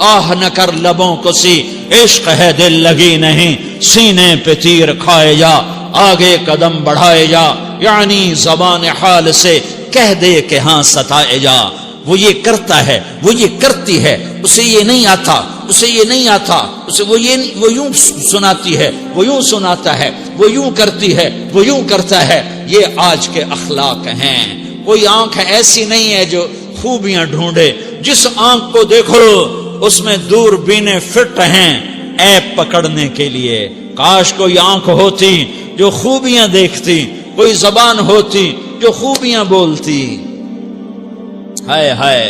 آہ نہ کر لبوں کو سی، عشق ہے دل لگی نہیں، سینے پہ تیر کھائے جا، آگے قدم بڑھائے جا، یعنی زبان حال سے کہہ دے کہ ہاں ستائے جا۔ وہ یہ کرتا ہے، وہ یہ کرتی ہے، اسے یہ نہیں آتا، اسے یہ نہیں آتا، اسے وہ یوں سناتی ہے، وہ یوں سناتا ہے، وہ یوں کرتی ہے، وہ یوں کرتا ہے۔ یہ آج کے اخلاق ہیں۔ کوئی آنکھ ایسی نہیں ہے جو خوبیاں ڈھونڈے، جس آنکھ کو دیکھو اس میں دوربینیں فٹ ہیں عیب پکڑنے کے لیے۔ کاش کوئی آنکھ ہوتی جو خوبیاں دیکھتی، کوئی زبان ہوتی جو خوبیاں بولتی۔ ہائے ہائے،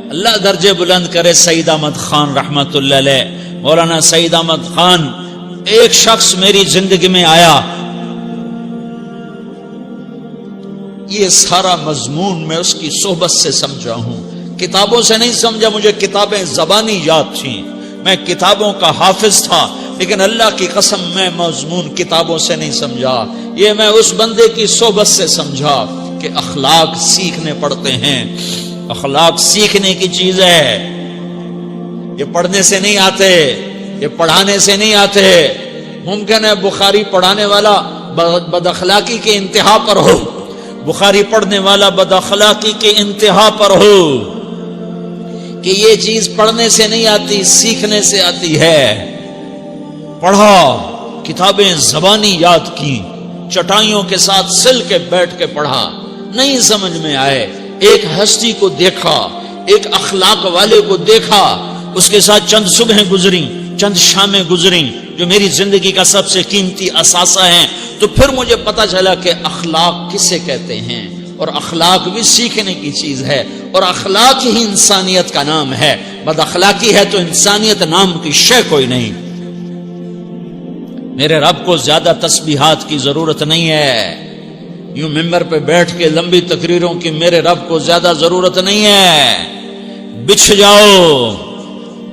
اللہ درجے بلند کرے سعید احمد خان رحمت اللہ علیہ، مولانا سعید احمد خان۔ ایک شخص میری زندگی میں آیا، یہ سارا مضمون میں اس کی صحبت سے سمجھا ہوں، کتابوں سے نہیں سمجھا۔ مجھے کتابیں زبانی یاد تھیں، میں کتابوں کا حافظ تھا، لیکن اللہ کی قسم میں مضمون کتابوں سے نہیں سمجھا، یہ میں اس بندے کی صحبت سے سمجھا کہ اخلاق سیکھنے پڑتے ہیں۔ اخلاق سیکھنے کی چیز ہے، یہ پڑھنے سے نہیں آتے، یہ پڑھانے سے نہیں آتے۔ ممکن ہے بخاری پڑھانے والا بد اخلاقی کے انتہا پر ہو، بخاری پڑھنے والا بد اخلاقی کے انتہا پر ہو، کہ یہ چیز پڑھنے سے نہیں آتی، سیکھنے سے آتی ہے۔ پڑھا، کتابیں زبانی یاد کی، چٹائیوں کے ساتھ سل کے بیٹھ کے پڑھا، نہیں سمجھ میں آئے، ایک ہستی کو دیکھا، ایک اخلاق والے کو دیکھا، اس کے ساتھ چند صبحیں گزری، چند شامیں گزری جو میری زندگی کا سب سے قیمتی اثاثہ ہیں، تو پھر مجھے پتا چلا کہ اخلاق کسے کہتے ہیں، اور اخلاق بھی سیکھنے کی چیز ہے، اور اخلاق ہی انسانیت کا نام ہے۔ بد اخلاقی ہے تو انسانیت نام کی شے کوئی نہیں۔ میرے رب کو زیادہ تسبیحات کی ضرورت نہیں ہے، یوں ممبر پہ بیٹھ کے لمبی تقریروں کی میرے رب کو زیادہ ضرورت نہیں ہے۔ بچھ جاؤ،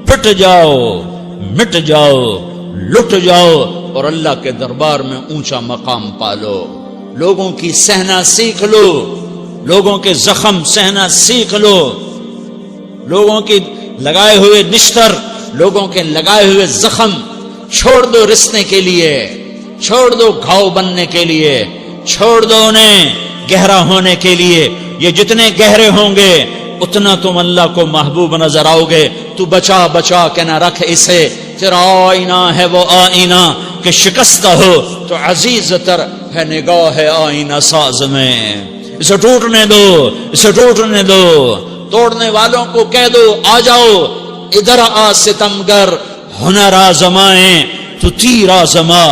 پٹ جاؤ، مٹ جاؤ، لٹ جاؤ، اور اللہ کے دربار میں اونچا مقام پالو۔ لوگوں کی سہنا سیکھ لو، لوگوں کے زخم سہنا سیکھ لو، لوگوں کی لگائے ہوئے نشتر، لوگوں کے لگائے ہوئے زخم چھوڑ دو رسنے کے لیے، چھوڑ دو گھاؤ بننے کے لیے، چھوڑ دو انہیں گہرا ہونے کے لیے۔ یہ جتنے گہرے ہوں گے اتنا تم اللہ کو محبوب نظر آؤ گے۔ تو بچا بچا کے نہ رکھ اسے، تیرا آئینہ ہے وہ آئینہ کہ شکستہ ہو تو عزیز تر ہے نگاہ آئینہ ساز میں۔ اسے ٹوٹنے دو، اسے ٹوٹنے دو۔ توڑنے والوں کو کہہ دو آ جاؤ، ادھر آ ستمگر، ہنر آزمائیں تو تیر آزما،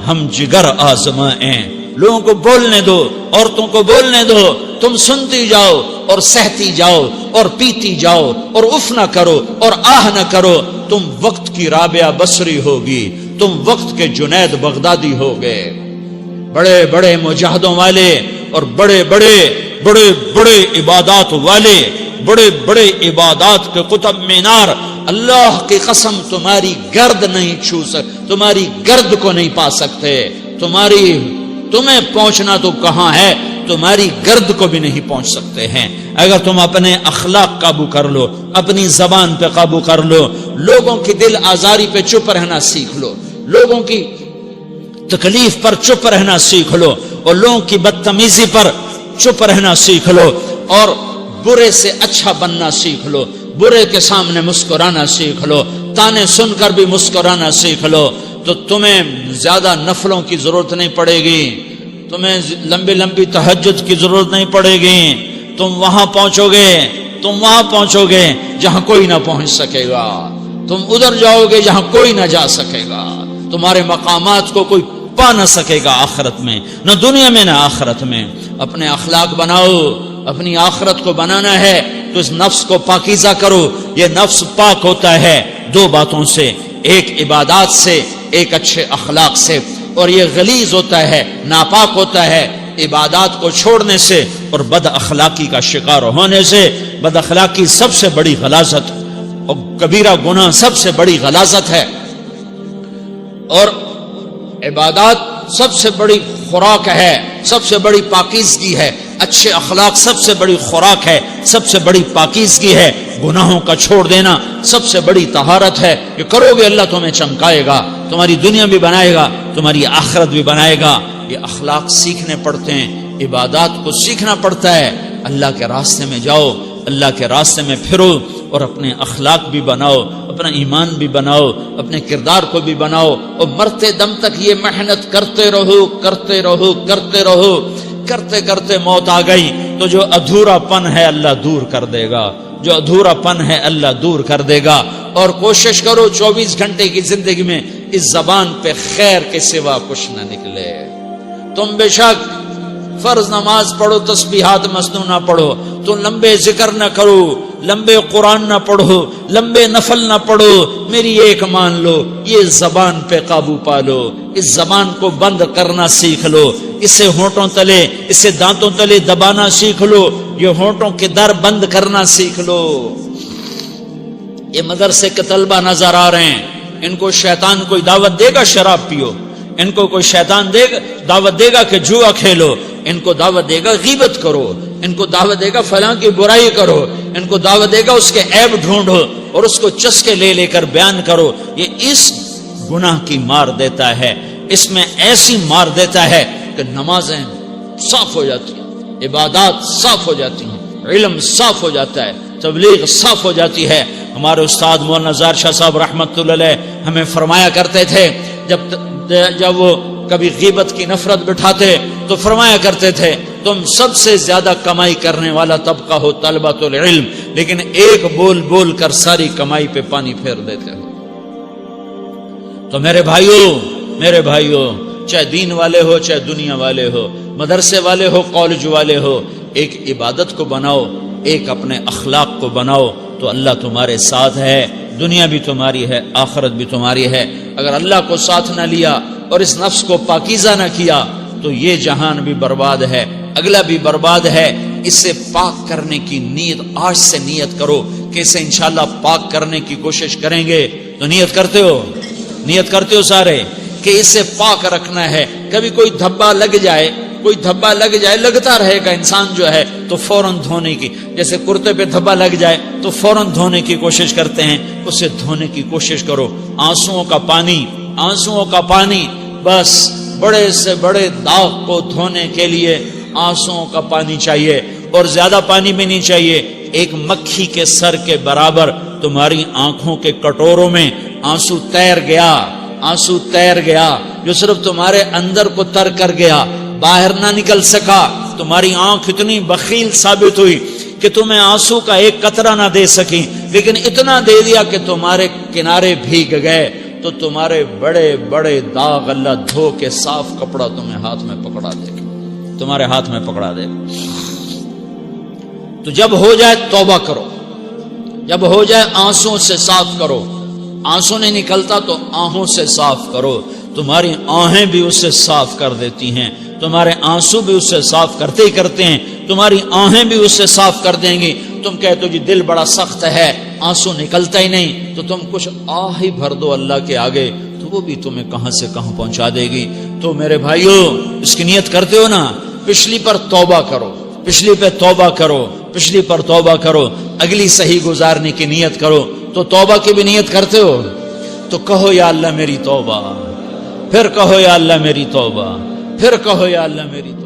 ہم جگر آزمائیں۔ لوگوں کو بولنے دو، عورتوں کو بولنے دو، تم سنتی جاؤ اور سہتی جاؤ اور پیتی جاؤ اور اف نہ کرو اور آہ نہ کرو۔ تم وقت کی رابعہ بصری ہوگی، تم وقت کے جنید بغدادی ہوگے۔ بڑے بڑے مجاہدوں والے اور بڑے بڑے بڑے بڑے عبادات والے، بڑے بڑے عبادات کے قطب مینار، اللہ کی قسم تمہاری گرد نہیں چھو سکتے، تمہاری گرد کو نہیں پا سکتے۔ تمہیں پہنچنا تو کہاں ہے، تمہاری گرد کو بھی نہیں پہنچ سکتے ہیں۔ اگر تم اپنے اخلاق قابو کر لو، اپنی زبان پہ قابو کر لو، لوگوں کی دل آزاری پہ چپ رہنا سیکھ لو، لوگوں کی تکلیف پر چپ رہنا سیکھ لو، اور لوگوں کی بدتمیزی پر چپ رہنا سیکھ لو، اور برے سے اچھا بننا سیکھ لو، برے کے سامنے مسکرانا سیکھ لو، تانے سن کر بھی مسکرانا سیکھ لو، تو تمہیں زیادہ نفلوں کی ضرورت نہیں پڑے گی، تمہیں لمبی لمبی تہجد کی ضرورت نہیں پڑے گی۔ تم وہاں پہنچو گے، تم وہاں پہنچو گے جہاں کوئی نہ پہنچ سکے گا، تم ادھر جاؤ گے جہاں کوئی نہ جا سکے گا، تمہارے مقامات کو کوئی پا نہ سکے گا آخرت میں، نہ دنیا میں نہ آخرت میں۔ اپنے اخلاق بناؤ، اپنی آخرت کو بنانا ہے تو اس نفس کو پاکیزہ کرو۔ یہ نفس پاک ہوتا ہے دو باتوں سے، ایک عبادات سے، ایک اچھے اخلاق سے، اور یہ غلیظ ہوتا ہے، ناپاک ہوتا ہے عبادات کو چھوڑنے سے اور بد اخلاقی کا شکار ہونے سے۔ بد اخلاقی سب سے بڑی غلاظت اور کبیرہ گناہ سب سے بڑی غلاظت ہے، اور عبادات سب سے بڑی خوراک ہے، سب سے بڑی پاکیزگی ہے۔ اچھے اخلاق سب سے بڑی خوراک ہے، سب سے بڑی پاکیزگی ہے، گناہوں کا چھوڑ دینا سب سے بڑی طہارت ہے. یہ کرو گے اللہ تمہیں چمکائے گا، تمہاری دنیا بھی بنائے گا، تمہاری آخرت بھی بنائے گا. یہ اخلاق سیکھنے پڑتے ہیں، عبادات کو سیکھنا پڑتا ہے. اللہ کے راستے میں جاؤ، اللہ کے راستے میں پھرو اور اپنے اخلاق بھی بناؤ، اپنا ایمان بھی بناؤ، اپنے کردار کو بھی بناؤ، اور مرتے دم تک یہ محنت کرتے رہو کرتے رہو کرتے رہو. کرتے کرتے موت آ گئی تو جو ادھورا پن ہے اللہ دور کر دے گا، جو ادھورا پن ہے اللہ دور کر دے گا. اور کوشش کرو 24 گھنٹے کی زندگی میں اس زبان پہ خیر کے سوا کچھ نہ نکلے. تم بے شک فرض نماز پڑھو، تسبیحات مسنون نہ پڑھو، تو لمبے ذکر نہ کرو، لمبے قرآن نہ پڑھو، لمبے نفل نہ پڑھو. میری ایک مان لو، یہ زبان پہ قابو پالو، اس زبان کو بند کرنا سیکھ لو، اسے ہونٹوں تلے، اسے دانتوں تلے دبانا سیکھ لو، یہ ہونٹوں کے در بند کرنا سیکھ لو. یہ مدرسے کے طلبہ نظر آ رہے ہیں، ان کو شیطان کوئی دعوت دے گا شراب پیو، ان کو کوئی شیطان دعوت دے گا کہ جوا کھیلو، ان کو دعوت دے گا غیبت کرو، ان کو دعوت دے گا فلاں کی برائی کرو، ان کو دعوت دے گا اس کے عیب ڈھونڈو اور اس کو چسکے لے لے کر بیان کرو. یہ اس گناہ کی مار دیتا ہے، اس میں ایسی مار دیتا ہے کہ نمازیں صاف ہو جاتی ہیں، عبادات صاف ہو جاتی ہیں، علم صاف ہو جاتا ہے، تبلیغ صاف ہو جاتی ہے. ہمارے استاد مولانا زار شاہ صاحب رحمت اللہ علیہ ہمیں فرمایا کرتے تھے، جب وہ کبھی غیبت کی نفرت بٹھاتے تو فرمایا کرتے تھے تم سب سے زیادہ کمائی کرنے والا طبقہ ہو طلبۃ العلم، لیکن ایک بول بول کر ساری کمائی پہ پانی پھیر دیتے ہو. تو میرے بھائیوں چاہے دین والے ہو چاہے دنیا والے ہو، مدرسے والے ہو کالج والے ہو، ایک عبادت کو بناؤ، ایک اپنے اخلاق کو بناؤ تو اللہ تمہارے ساتھ ہے، دنیا بھی تمہاری ہے، آخرت بھی تمہاری ہے. اگر اللہ کو ساتھ نہ لیا اور اس نفس کو پاکیزہ نہ کیا تو یہ جہان بھی برباد ہے، اگلا بھی برباد ہے. اسے پاک کرنے کی نیت آج سے نیت کرو کہ اسے انشاءاللہ پاک کرنے کی کوشش کریں گے. تو نیت کرتے ہو سارے کہ اسے پاک رکھنا ہے. کبھی کوئی دھبا لگ جائے لگتا رہے گا انسان جو ہے تو فوراً دھونے کی، جیسے کرتے پہ دھبا لگ جائے تو فوراً دھونے کی کوشش کرتے ہیں، اسے دھونے کی کوشش کرو. آنسوؤں کا پانی بس بڑے سے بڑے داغ کو دھونے کے لیے آنسوؤں کا پانی چاہیے، اور زیادہ پانی بھی نہیں چاہیے. ایک مکھی کے سر کے برابر تمہاری آنکھوں کے کٹوروں میں آنسو تیر گیا جو صرف تمہارے اندر کو تر کر گیا، باہر نہ نکل سکا. تمہاری آنکھ اتنی بخیل ثابت ہوئی کہ تمہیں آنسو کا ایک قطرہ نہ دے سکی، لیکن اتنا دے دیا کہ تمہارے کنارے بھیگ گئے. تو تمہارے بڑے بڑے داغ اللہ دھو کے صاف کپڑا تمہیں ہاتھ میں پکڑا دے گا، تمہارے ہاتھ میں پکڑا دے گا. تو جب ہو جائے توبہ کرو، جب ہو جائے آنسوں سے صاف کرو. آنسو نہیں نکلتا تو آہوں سے صاف کرو. تمہاری آہیں بھی اس سے صاف کر دیتی ہیں، تمہارے آنسو بھی اس سے صاف کرتے ہی کرتے ہیں، تمہاری آہیں بھی اس سے صاف کر دیں گی. تم کہتے ہو جی دل بڑا سخت ہے، آنسو نکلتا ہی نہیں، تو تم کچھ آہ ہی بھر دو اللہ کے آگے، تو وہ بھی تمہیں کہاں سے کہاں پہنچا دے گی. تو میرے بھائیو اس کی نیت کرتے ہو نا، پچھلی پر توبہ کرو، پچھلی پہ توبہ کرو، پچھلی پر توبہ کرو، اگلی صحیح گزارنے کی نیت کرو. تو توبہ کی بھی نیت کرتے ہو تو کہو یا اللہ میری توبہ، پھر کہو یا اللہ میری توبہ، پھر کہو یا اللہ میری توبہ.